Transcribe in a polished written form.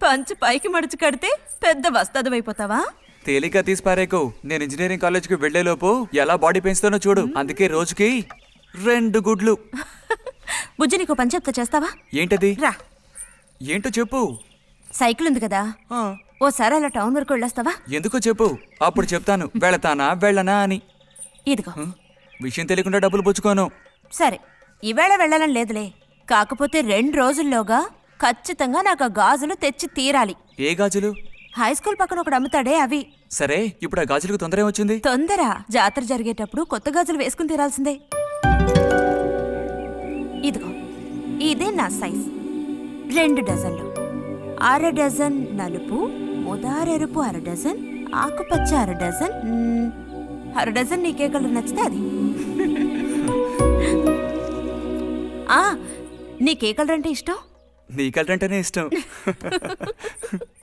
పంచు పైకి మడుచు కడితే పెద్ద వస్తాదమైపోతావా? తేలిక తీసి పారేకు. నేను ఇంజనీరింగ్ కాలేజ్కి వెళ్లేలోపు ఎలా బాడీ పెంచుతానో చూడు. అందుకే రోజుకి 2 గుడ్లు. బుజ్జి, నీకు పని చెప్తా, చేస్తావా? ఏంటది? రా. ఏంటో చెప్పు. సైకిల్ ఉంది కదా, ఓసారి అలా టౌన్ వరకు వెళ్ళొస్తావా? ఎందుకో చెప్పు, అప్పుడు చెప్తాను వెళతానా వెళ్ళనా అని. ఇదిగో. విషయం తెలియకుండా డబ్బులు పుచ్చుకోను. సరే, ఈవేళ వెళ్ళాలని లేదులే. కాకపోతే 2 రోజుల్లోగా ఖచ్చితంగా నాకు ఆ గాజులు తెచ్చి తీరాలి. ఏ గాజులు? హై స్కూల్ పక్కన ఒకడు అమ్ముతాడే అవి. సరే, ఇప్పుడు ఆ గాజులకు తొందర ఏమొచ్చింది? తొందర జాతర జరిగేటప్పుడు కొత్త గాజులు వేసుకుని తీరాల్సిందే. ఇదిగో, ఇదే నా సైజ్. 2 డజన్లు. 1/2 డజన్ నలుపు, ముదారెరుపు 1/2 డజన్, ఆకుపచ్చ 1/2 డజన్. 1/2 డజన్ నీకే కలర్ నచ్చితే అది. నీకే కలర్ అంటే ఇష్టం? నీ కలర్ అంటేనే ఇష్టం.